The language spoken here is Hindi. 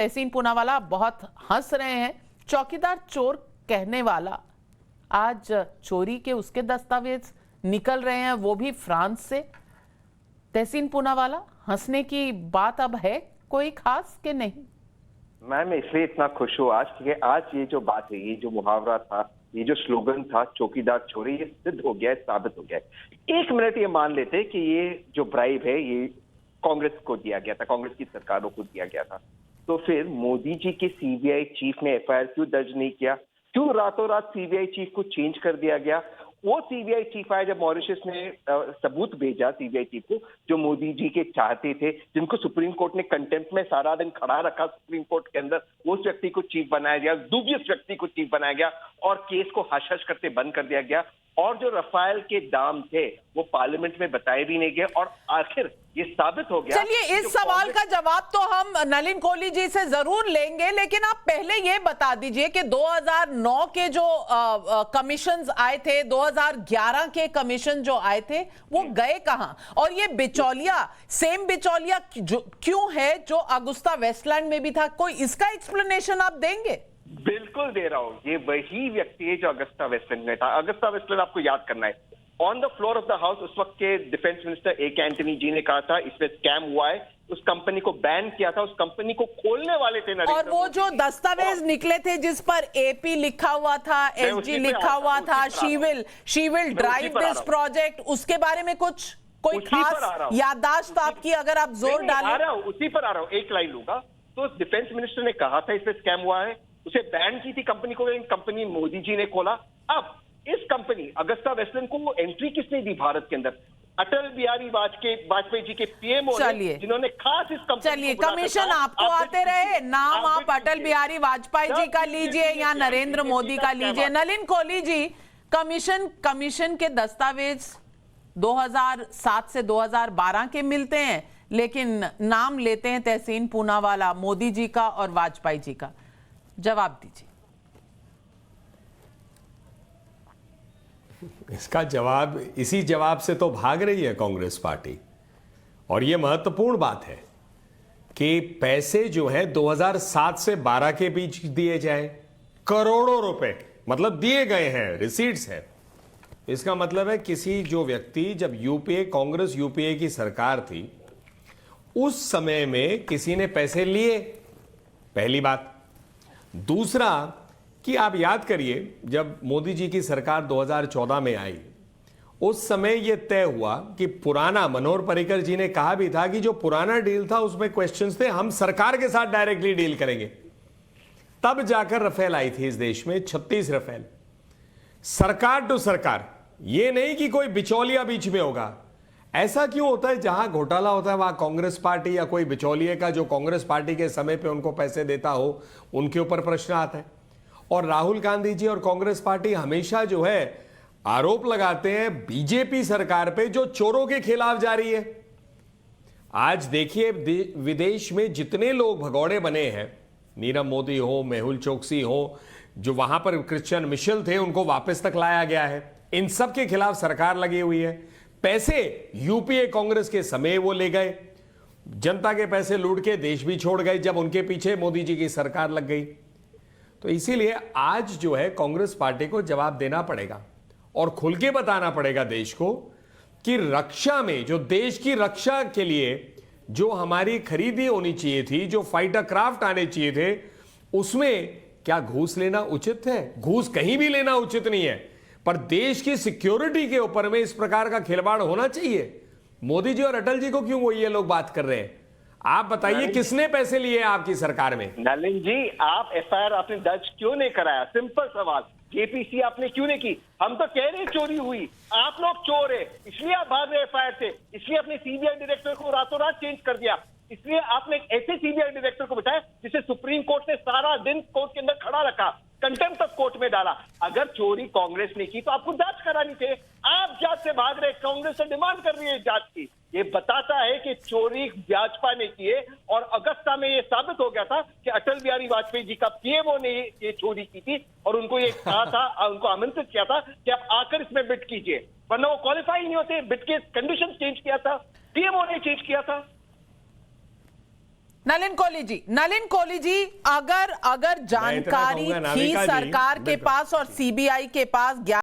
तहसीन पूनावाला बहुत हंस रहे हैं। चौकीदार चोर कहने वाला आज चोरी के उसके दस्तावेज निकल रहे हैं, वो भी फ्रांस से। तहसीन पूनावाला, हंसने की बात अब है कोई खास के नहीं? मैं इसलिए इतना खुश हूँ आज कि आज ये जो बात है, ये जो मुहावरा था, ये जो स्लोगन था चौकीदार चोरी, ये सिद्ध हो गया है, साबित हो गया है। एक मिनट ये मान लेते कि ये जो ब्राइब है ये कांग्रेस को दिया गया था, कांग्रेस की सरकारों को दिया गया था, तो फिर मोदी जी के सीबीआई चीफ ने एफआईआर क्यों दर्ज नहीं किया? क्यों रातों रात सीबीआई चीफ को चेंज कर दिया गया? वो सीबीआई चीफ आया जब मॉरिशस ने सबूत भेजा सीबीआई चीफ को, जो मोदी जी के चाहते थे, जिनको सुप्रीम कोर्ट ने कंटेम्प्ट में सारा दिन खड़ा रखा सुप्रीम कोर्ट के अंदर, उस व्यक्ति को चीफ बनाया गया, दुबियस व्यक्ति को चीफ बनाया गया और केस को हश हश करते बंद कर दिया गया। और जो रफाल के दाम थे वो पार्लियामेंट में बताए भी नहीं गए और आखिर ये साबित हो गया। चलिए, इस सवाल का जवाब तो हम नलिन कोहली जी से जरूर लेंगे, लेकिन आप पहले ये बता दीजिए कि 2009 के जो कमीशंस आए थे, 2011 के कमीशन जो आए थे, वो गए कहां? और ये बिचौलिया, सेम बिचौलिया क्यों है जो अगुस्ता वेस्टलैंड में भी था? कोई इसका एक्सप्लेनेशन आप देंगे? बिल्कुल दे रहा हूं। ये वही व्यक्ति है जो अगस्ता वेस्टलैंड में था। अगस्ता वेस्टलैंड आपको याद करना है, on the floor of the house उस वक्त के डिफेंस मिनिस्टर ए के एंटनी जी ने कहा था इसमें स्कैम हुआ है, उस कंपनी को बैन किया था, उस कंपनी को खोलने वाले थे नरेंद्र। और वो जो दस्तावेज निकले थे जिस पर एपी लिखा हुआ था, एसजी लिखा हुआ था, she will drive this project, उसके बारे में कुछ कोई खास याददाश्त आपकी, अगर आप जोर डालें? उसी पर आ रहा हूं, एक लाइन लूंगा। तो डिफेंस मिनिस्टर ने कहा था इसमें स्कैम हुआ है, उसे बैन की थी कंपनी को, कंपनी मोदी जी ने खोला। अब इस कंपनी अगस्ता वेस्टलैंड को एंट्री किसने दी भारत के अंदर? अटल बिहारी वाजपेयी जी के पीएमओ ने, जिन्होंने खास इस कंपनी। चलिए, कमीशन आपको आते रहे, नाम आप अटल बिहारी वाजपेयी जी का लीजिए या नरेंद्र मोदी का लीजिए। नलिन कोहली जी, कमीशन के दस्तावेज 2007 से 2012 के मिलते हैं, लेकिन नाम लेते हैं तहसीन पूनावाला, मोदी जी का और वाजपेयी जी का। जवाब दीजिए। इसका जवाब, इसी जवाब से तो भाग रही है कांग्रेस पार्टी। और यह महत्वपूर्ण बात है कि पैसे जो है 2007 से 12 के बीच दिए जाए, करोड़ों रुपए मतलब दिए गए हैं, रिसीट्स है। इसका मतलब है किसी जो व्यक्ति, जब यूपीए, कांग्रेस यूपीए की सरकार थी, उस समय में किसी ने पैसे लिए, पहली बात। दूसरा कि आप याद करिए, जब मोदी जी की सरकार 2014 में आई, उस समय यह तय हुआ कि पुराना, मनोहर पर्रिकर जी ने कहा भी था कि जो पुराना डील था उसमें क्वेश्चंस थे, हम सरकार के साथ डायरेक्टली डील करेंगे। तब जाकर रफेल आई थी इस देश में, 36 रफेल, सरकार टू सरकार। यह नहीं कि कोई बिचौलिया बीच में होगा। ऐसा क्यों होता है? जहां घोटाला होता है वहां कांग्रेस पार्टी या कोई बिचौलिए का, जो कांग्रेस पार्टी के समय पे उनको पैसे देता हो, उनके ऊपर प्रश्न आता है। और राहुल गांधी जी और कांग्रेस पार्टी हमेशा जो है आरोप लगाते हैं बीजेपी सरकार पे, जो चोरों के खिलाफ जा रही है। आज देखिए, विदेश में जितने लोग भगौड़े बने हैं, नीरव मोदी हो, मेहुल चोकसी हो, जो वहां पर क्रिश्चियन मिशेल थे, उनको वापस तक लाया गया है। इन सब के खिलाफ सरकार लगी हुई है। पैसे यूपीए कांग्रेस के समय वो ले गए, जनता के पैसे लूट के देश भी छोड़ गए जब उनके पीछे मोदी जी की सरकार लग गई। तो इसीलिए आज जो है कांग्रेस पार्टी को जवाब देना पड़ेगा और खुल के बताना पड़ेगा देश को कि रक्षा में, जो देश की रक्षा के लिए जो हमारी खरीदी होनी चाहिए थी, जो फाइटर क्राफ्ट आने चाहिए थे, उसमें क्या घूस लेना उचित है? घूस कहीं भी लेना उचित नहीं है, पर देश की सिक्योरिटी के ऊपर में इस प्रकार का खिलवाड़ होना चाहिए। मोदी जी और अटल जी को क्यों वो ये लोग बात कर रहे हैं? आप बताइए, किसने पैसे लिए आपकी सरकार में? नलिन जी, आप एफआईआर आपने दर्ज क्यों नहीं कराया? सिंपल सवाल। जेपीसी आपने क्यों नहीं की? हम तो कह रहे चोरी हुई, आप लोग चोर है, इसलिए आप भाग रहे एफआईआर से, इसलिए अपने सीबीआई डायरेक्टर को रातों रात चेंज कर दिया, इसलिए आपने ऐसे सीबीआई डायरेक्टर को बिठाया जिसे सुप्रीम कोर्ट ने सारा दिन कोर्ट के अंदर खड़ा रखा, कंटेम्प्ट ऑफ कोर्ट में डाला। अगर चोरी कांग्रेस ने की तो आपको जांच करानी थी, आप जांच से भाग रहे, कांग्रेस से डिमांड कर रही है जांच की। ये बताता है कि चोरी भाजपा ने की है। और अगस्ता में ये साबित हो गया था कि अटल बिहारी वाजपेयी जी का पीएमओ ने ये चोरी की थी और उनको ये कहा था, उनको आमंत्रित किया था कि आप आकर इसमें बिड कीजिए, वरना वो क्वालिफाई नहीं होते। बिड के कंडीशन चेंज किया था, पीएमओ ने चेंज किया था। नलिन कोहली जी, अगर जानकारी कहूंगा, थी नाविका जी, सरकार के पास और सीबीआई के पास